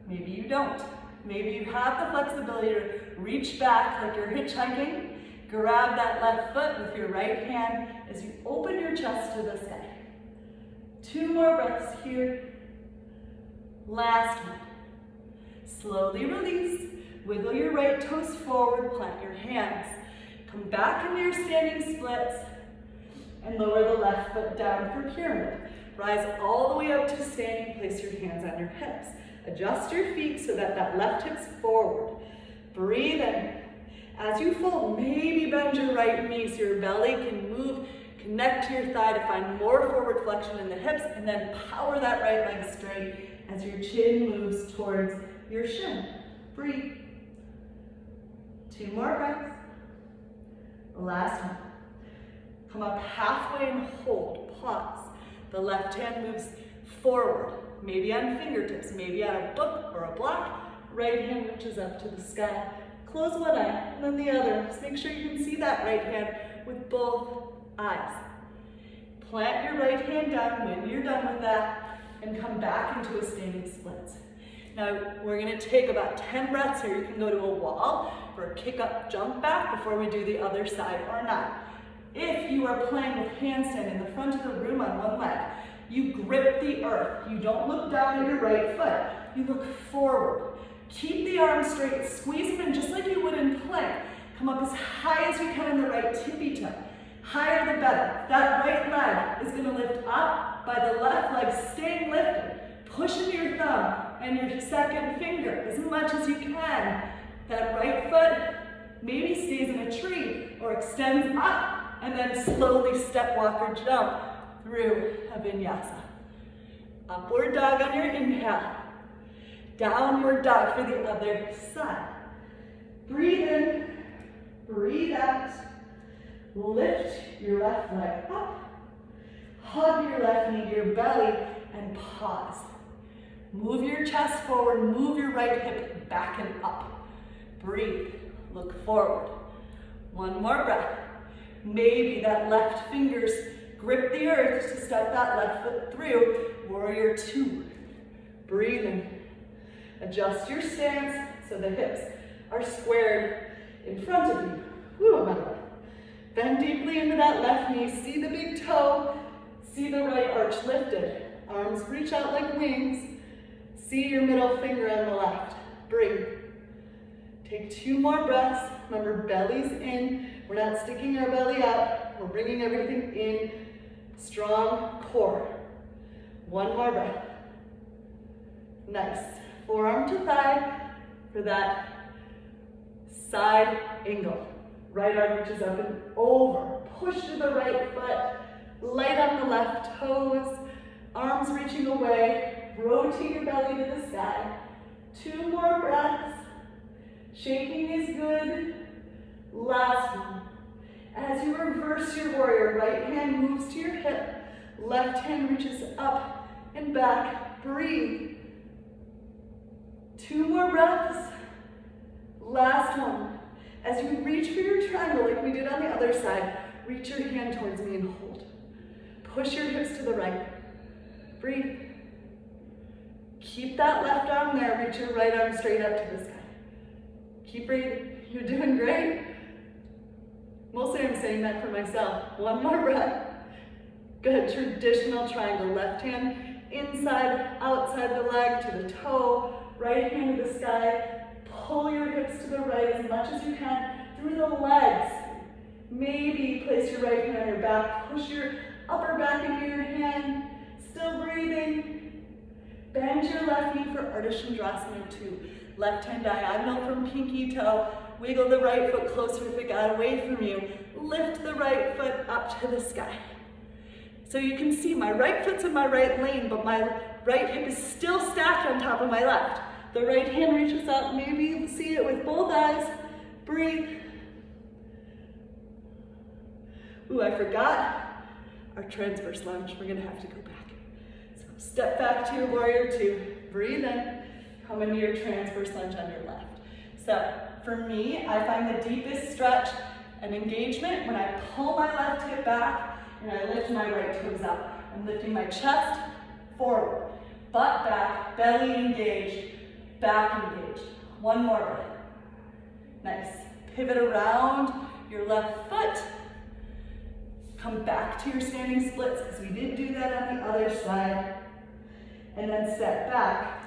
Speaker 1: Maybe you don't. Maybe you have the flexibility to reach back like you're hitchhiking. Grab that left foot with your right hand as you open your chest to the sky. 2 more breaths here. Last one. Slowly release. Wiggle your right toes forward. Plant your hands. Come back into your standing splits and lower the left foot down for pyramid. Rise all the way up to standing. Place your hands on your hips. Adjust your feet so that that left hip's forward. Breathe in. As you fold, maybe bend your right knee so your belly can move. Connect to your thigh to find more forward flexion in the hips, and then power that right leg straight as your chin moves towards your shin. Breathe. 2 more breaths. Last one. Come up halfway and hold. Pause. The left hand moves forward, maybe on fingertips, maybe on a book or a block. Right hand reaches up to the sky. Close one eye and then the other. Just make sure you can see that right hand with both eyes. Plant your right hand down when you're done with that and come back into a standing split. Now we're going to take about 10 breaths here. You can go to a wall for a kick up, jump back before we do the other side or not. If you are playing with handstand in the front of the room on one leg, you grip the earth. You don't look down at your right foot. You look forward. Keep the arms straight. Squeeze them in just like you would in plank. Come up as high as you can on the right tippy toe. Higher the better. That right leg is going to lift up by the left leg staying lifted. Push into your thumb and your second finger as much as you can. That right foot maybe stays in a tree or extends up. And then slowly step, walk, or jump through a vinyasa. Upward dog on your inhale. Downward dog for the other side. Breathe in, breathe out. Lift your left leg up. Hug your left knee to your belly and pause. Move your chest forward, move your right hip back and up. Breathe, look forward. One more breath. Maybe that left fingers grip the earth to step that left foot through. Warrior 2. Breathe in. Adjust your stance so the hips are squared in front of you. Whew, bend deeply into that left knee. See the big toe. See the right arch lifted. Arms reach out like wings. See your middle finger on the left. Breathe. Take 2 more breaths. Remember, belly's in. We're not sticking our belly out. We're bringing everything in. Strong core. 1 more breath. Nice. Forearm to thigh for that side angle. Right arm reaches up and over. Push to the right foot. Light up the left toes. Arms reaching away. Rotate your belly to the sky. 2 more breaths. Shaking is good. Last one. As you reverse your warrior, right hand moves to your hip. Left hand reaches up and back. Breathe. 2 more breaths. Last one. As you reach for your triangle like we did on the other side, reach your hand towards me and hold. Push your hips to the right. Breathe. Keep that left arm there. Reach your right arm straight up to the sky. Keep breathing. You're doing great. Mostly I'm saying that for myself. 1 more breath. Good. Traditional triangle. Left hand inside, outside the leg to the toe. Right hand to the sky. Pull your hips to the right as much as you can through the legs. Maybe place your right hand on your back. Push your upper back into your hand. Still breathing. Bend your left knee for Ardha Chandrasana 2. Left hand diagonal from pinky toe. Wiggle the right foot closer if it got away from you. Lift the right foot up to the sky. So you can see my right foot's in my right lane, but my right hip is still stacked on top of my left. The right hand reaches up. Maybe you see it with both eyes. Breathe. Ooh, I forgot our transverse lunge. We're gonna have to go back. So step back to your warrior 2. Breathe in. Come into your transverse lunge on your left. So for me, I find the deepest stretch and engagement when I pull my left hip back and I lift my right toes up. I'm lifting my chest forward, butt back, belly engaged, back engaged. 1 more breath. Nice. Pivot around your left foot. Come back to your standing splits because we did do that on the other side. And then step back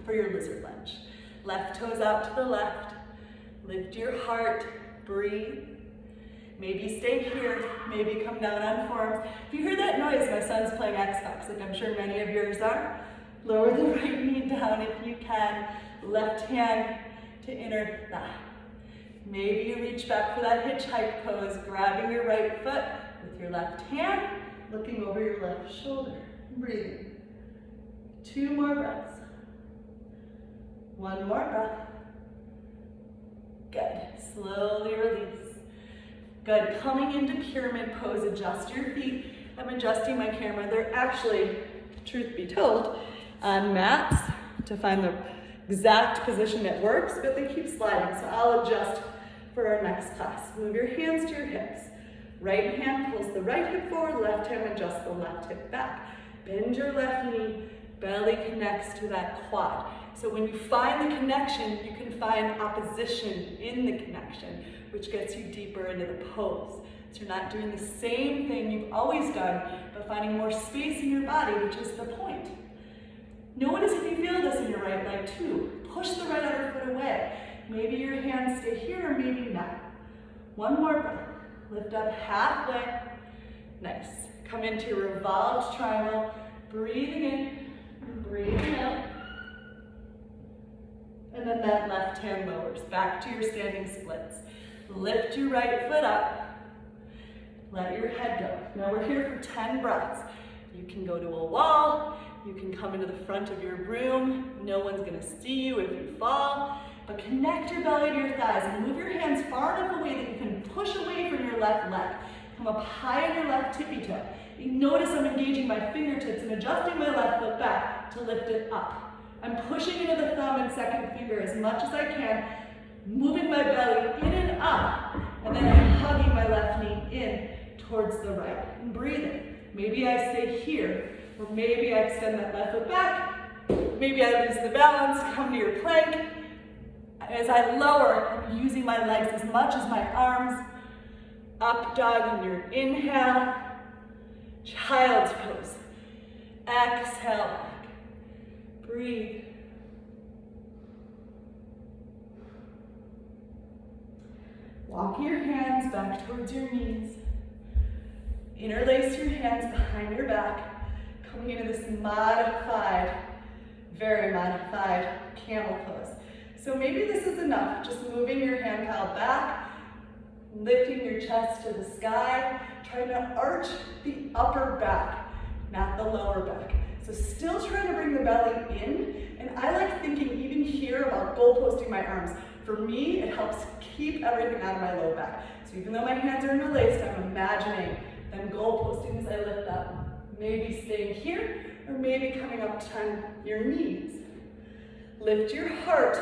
Speaker 1: for your lizard lunge. Left toes out to the left. Lift your heart. Breathe. Maybe stay here. Maybe come down on forearms. If you hear that noise, my son's playing Xbox, like I'm sure many of yours are. Lower the right knee down if you can. Left hand to inner thigh. Maybe you reach back for that hitchhike pose, grabbing your right foot with your left hand, looking over your left shoulder. Breathing. 2 more breaths. 1 more breath. Good. Slowly release. Good. Coming into pyramid pose, adjust your feet. I'm adjusting my camera. They're actually, truth be told, on mats to find the exact position that works, but they keep sliding, so I'll adjust for our next class. Move your hands to your hips. Right hand pulls the right hip forward, left hand adjusts the left hip back. Bend your left knee, belly connects to that quad. So when you find the connection, you can find opposition in the connection, which gets you deeper into the pose. So you're not doing the same thing you've always done, but finding more space in your body, which is the point. Notice if you feel this in your right leg too. Push the right outer foot away. Maybe your hands stay here or maybe not. 1 more breath. Lift up halfway. Nice. Come into your revolved triangle. Breathing in, breathing out. And then that left hand lowers. Back to your standing splits. Lift your right foot up. Let your head go. Now we're here for 10 breaths. You can go to a wall. You can come into the front of your room. No one's gonna see you if you fall. But connect your belly to your thighs and move your hands far enough away that you can push away from your left leg. Come up high on your left tippy toe. You notice I'm engaging my fingertips and adjusting my left foot back to lift it up. I'm pushing into the thumb and second finger as much as I can, moving my belly in and up, and then I'm hugging my left knee in towards the right and breathing. Maybe I stay here, or maybe I extend that left foot back. Maybe I lose the balance, come to your plank. As I lower, I'm using my legs as much as my arms. Up dog on your inhale. Child's pose. Exhale back. Breathe. Walk your hands back towards your knees. Interlace your hands behind your back. Coming into this modified, very modified camel pose. So maybe this is enough, just moving your hand pile back, lifting your chest to the sky, trying to arch the upper back, not the lower back. So still trying to bring the belly in, and I like thinking even here about goal posting my arms. For me, it helps keep everything out of my low back. So even though my hands are interlaced, I'm imagining them goal posting as I lift up. Maybe staying here, or maybe coming up to your knees. Lift your heart,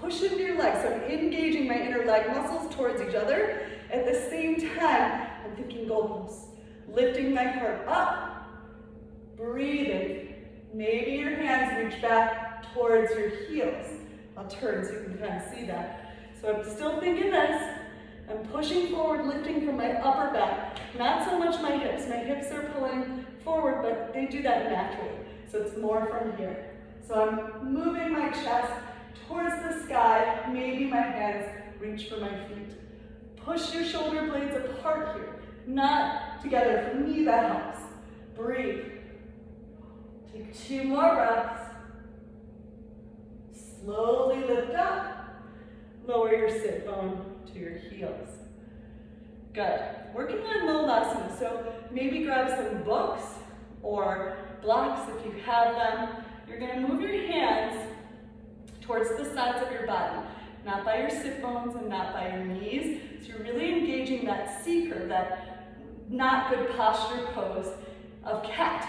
Speaker 1: push into your legs. So I'm engaging my inner leg muscles towards each other. At the same time, I'm thinking goalposts. Lifting my heart up, breathing. Maybe your hands reach back towards your heels. I'll turn so you can kind of see that. So I'm still thinking this. I'm pushing forward, lifting from my upper back. Not so much my hips. My hips are pulling forward, but they do that naturally. So it's more from here. So I'm moving my chest towards the sky. Maybe my hands reach for my feet. Push your shoulder blades apart here, not together. For me, that helps. Breathe. Take 2 more breaths. Slowly lift up. Lower your sit bone to your heels. Good. Working on Vinyasa. So maybe grab some books or blocks if you have them. You're going to move your hands towards the sides of your body, not by your sit bones and not by your knees. So you're really engaging that C curve, that not good posture pose of cat.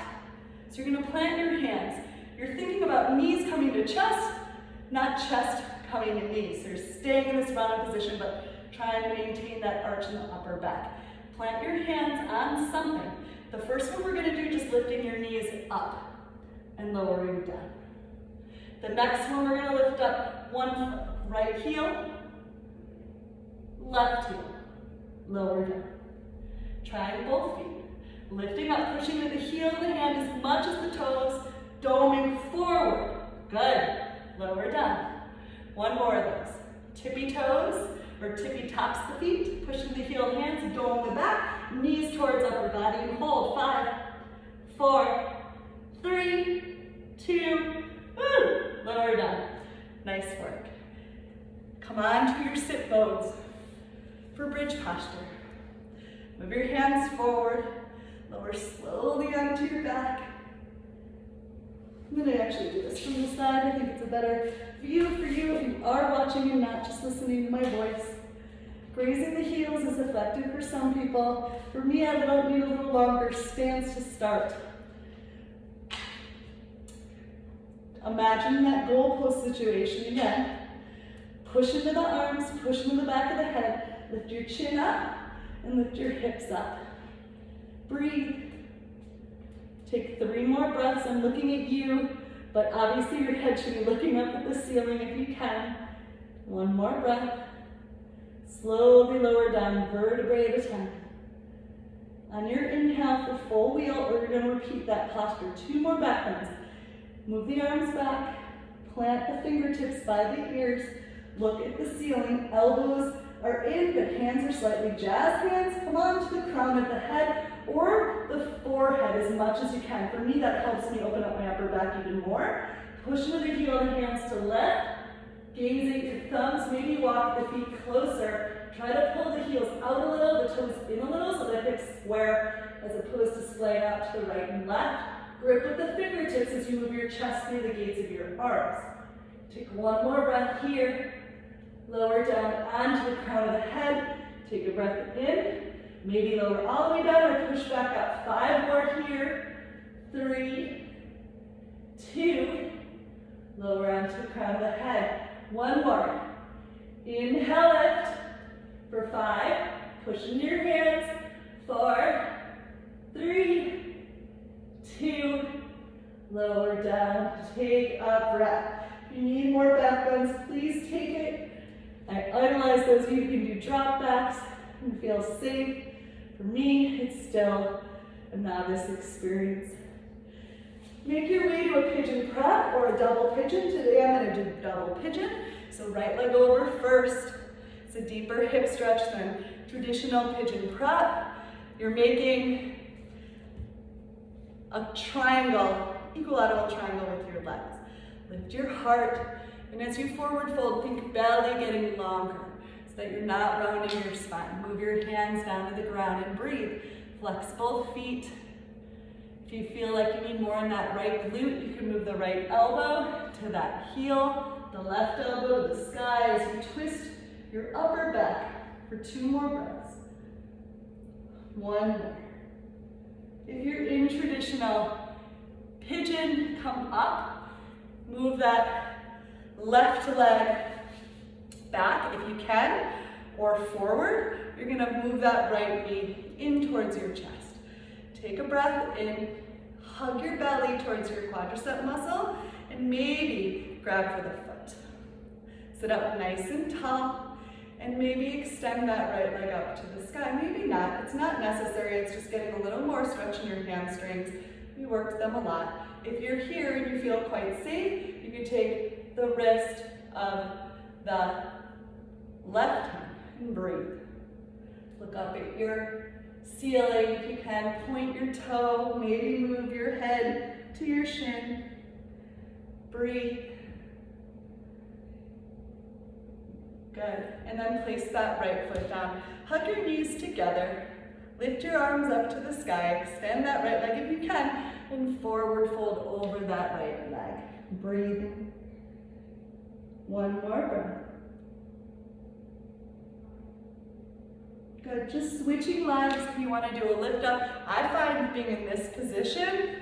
Speaker 1: So you're going to plant your hands. You're thinking about knees coming to chest, not chest coming to knees. So you're staying in this rounded position, but trying to maintain that arch in the upper back. Plant your hands on something. The first one we're going to do, just lifting your knees up and lowering down. The next one, we're going to lift up one foot. Right heel, left heel, lower down. Trying both feet. Lifting up, pushing with the heel of the hand as much as the toes, doming forward. Good. Lower down. One more of those. Tippy toes, or tippy tops the feet, pushing the heel hands, dome the back, knees towards upper body, and hold. 5, 4, 3, 2, woo! Lower down. Nice work. Come on to your sit bones for bridge posture. Move your hands forward, lower slowly onto your back. I'm going to actually do this from the side. I think it's a better view for you if you are watching and not just listening to my voice. Grazing the heels is effective for some people. For me, I don't need a little longer stance to start. Imagine that goalpost situation again. Push into the arms, push into the back of the head. Lift your chin up and lift your hips up. Breathe. Take 3 more breaths. I'm looking at you, but obviously your head should be looking up at the ceiling if you can. 1 more breath. Slowly lower down, vertebrae at a time. On your inhale for full wheel, we're going to repeat that posture. 2 more back bends. Move the arms back. Plant the fingertips by the ears. Look at the ceiling. Elbows are in, but hands are slightly jazz hands. Come on to the crown of the head or the forehead as much as you can. For me, that helps me open up my upper back even more. Push into the heel and hands to left. Gaze at your thumbs. Maybe walk the feet closer. Try to pull the heels out a little, the toes in a little, so that hips square as opposed to splaying out to the right and left. Grip with the fingertips as you move your chest through the gates of your arms. Take 1 more breath here. Lower down onto the crown of the head. Take a breath in. Maybe lower all the way down or push back up. 5 more here. 3, 2. Lower onto the crown of the head. 1 more. Inhale, lift for 5. Push into your hands. 4, 3, 2. Lower down. Take a breath. If you need more back bends, please take it. I idolize those of you who can do drop backs and feel safe. For me, it's still a novice experience. Make your way to a pigeon prep or a double pigeon. Today I'm going to do double pigeon. So right leg over first. It's a deeper hip stretch than traditional pigeon prep. You're making a triangle, equilateral triangle with your legs. Lift your heart. And as you forward fold, think belly getting longer so that you're not rounding your spine. Move your hands down to the ground and breathe. Flex both feet. If you feel like you need more in that right glute, you can move the right elbow to that heel, the left elbow to the sky as you twist your upper back for 2 more breaths. 1 more. If you're in traditional pigeon, come up. Move that left leg back if you can, or forward. You're gonna move that right knee in towards your chest. Take a breath in, hug your belly towards your quadricep muscle, and maybe grab for the foot. Sit up nice and tall, and maybe extend that right leg up to the sky. Maybe not, it's not necessary, it's just getting a little more stretch in your hamstrings. We worked them a lot. If you're here and you feel quite safe, you can take the wrist of the left hand and breathe. Look up at your ceiling if you can, point your toe, maybe move your head to your shin. Breathe. Good, and then place that right foot down. Hug your knees together, lift your arms up to the sky, extend that right leg if you can, and forward fold over that right leg. Breathe in. One more breath. Good, just switching legs if you want to do a lift up. I find being in this position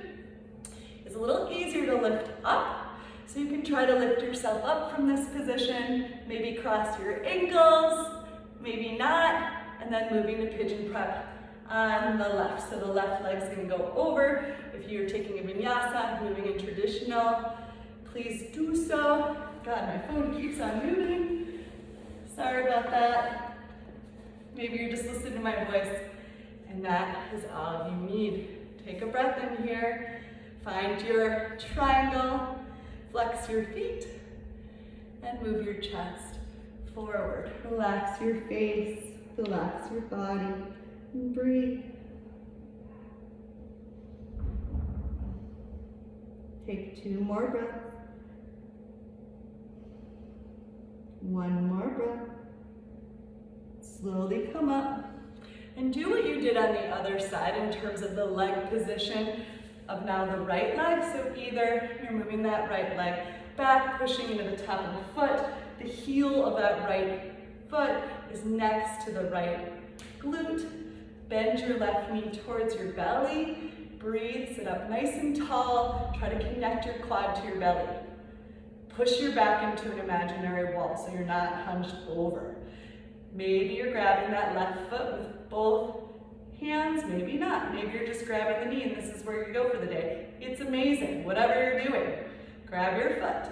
Speaker 1: is a little easier to lift up. So you can try to lift yourself up from this position, maybe cross your ankles, maybe not, and then moving to pigeon prep on the left. So the left leg's gonna go over. If you're taking a vinyasa, moving in traditional, please do so. God, my phone keeps on moving. Sorry about that. Maybe you're just listening to my voice, and that is all you need. Take a breath in here, find your triangle, flex your feet, and move your chest forward. Relax your face, relax your body, and breathe. Take 2 more breaths. One more breath. Slowly come up. And do what you did on the other side in terms of the leg position of now the right leg. So either you're moving that right leg back, pushing into the top of the foot. The heel of that right foot is next to the right glute. Bend your left knee towards your belly. Breathe, sit up nice and tall. Try to connect your quad to your belly. Push your back into an imaginary wall so you're not hunched over. Maybe you're grabbing that left foot with both hands, maybe not. Maybe you're just grabbing the knee and this is where you go for the day. It's amazing, whatever you're doing. Grab your foot.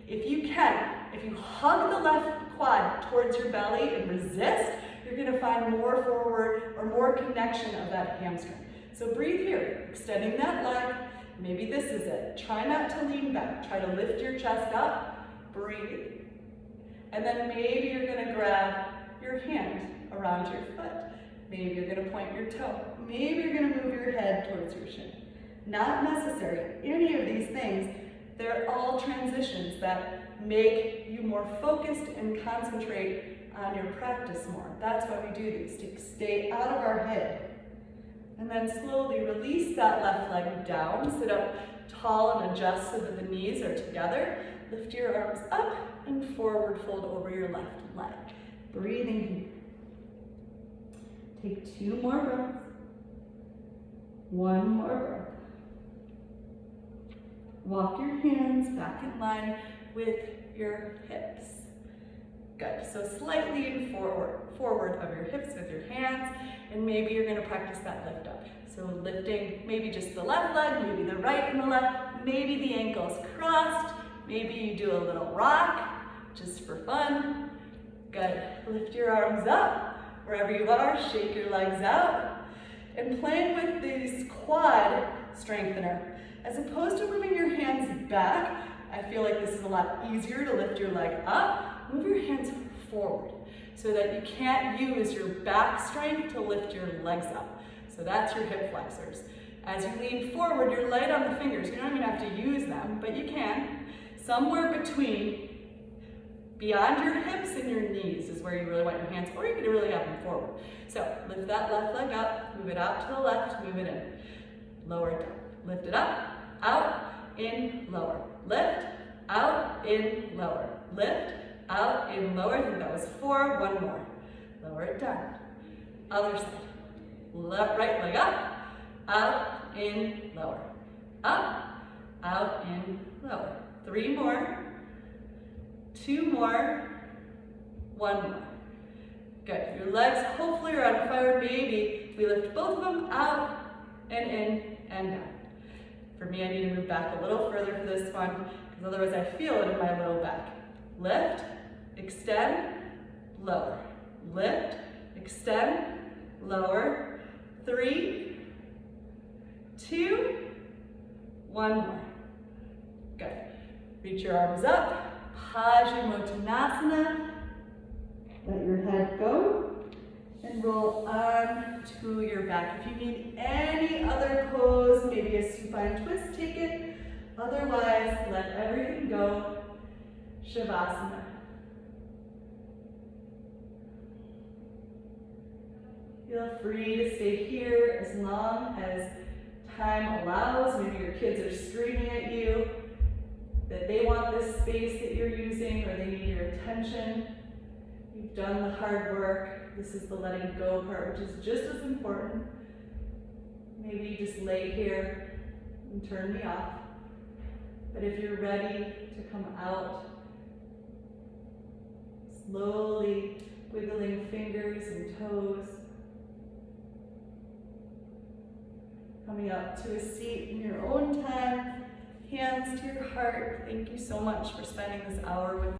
Speaker 1: If you can, if you hug the left quad towards your belly and resist, you're gonna find more forward or more connection of that hamstring. So breathe here, extending that leg. Maybe this is it. Try not to lean back. Try to lift your chest up, breathe. And then maybe you're gonna grab your hand around your foot. Maybe you're gonna point your toe. Maybe you're gonna move your head towards your shin. Not necessary. Any of these things, they're all transitions that make you more focused and concentrate on your practice more. That's why we do these, to stay out of our head. And then slowly release that left leg down. Sit up tall and adjust so that the knees are together. Lift your arms up and forward fold over your left leg. Breathing here. Take 2 more breaths. 1 more breath. Walk your hands back in line with your hips. Good, so slightly in forward of your hips with your hands, and maybe you're gonna practice that lift up. So lifting maybe just the left leg, maybe the right and the left, maybe the ankles crossed, maybe you do a little rock, just for fun. Good, lift your arms up, wherever you are, shake your legs out, and playing with this quad strengthener. As opposed to moving your hands back, I feel like this is a lot easier to lift your leg up. Move your hands forward so that you can't use your back strength to lift your legs up. So that's your hip flexors. As you lean forward, you're light on the fingers. You don't even have to use them, but you can. Somewhere between, beyond your hips and your knees is where you really want your hands, or you could really have them forward. So lift that left leg up, move it out to the left, move it in. Lower it down. Lift it up, out, in, lower. Lift, out, in, lower. Lift, out, in, lower. I think that was 4. 1 more. Lower it down. Other side. Left, right leg up, out, in, lower. Up, out, in, lower. 3 more. 2 more, 1 more. Good, your legs hopefully are on fire. Maybe we lift both of them out and in and down. For me, I need to move back a little further for this one, because otherwise I feel it in my low back. Lift, extend, lower. Lift, extend, lower. 3, 2, 1 more. Good. Reach your arms up. Paschimottanasana. Let your head go and roll on to your back. If you need any other pose, maybe a supine twist, take it. Otherwise, let everything go. Shavasana. Feel free to stay here as long as time allows. Maybe your kids are screaming at you that they want this space that you're using, or they need your attention. You've done the hard work. This is the letting go part, which is just as important. Maybe just lay here and turn me off. But if you're ready to come out, slowly wiggling fingers and toes, coming up to a seat in your own time, hands to your heart. Thank you so much for spending this hour with me.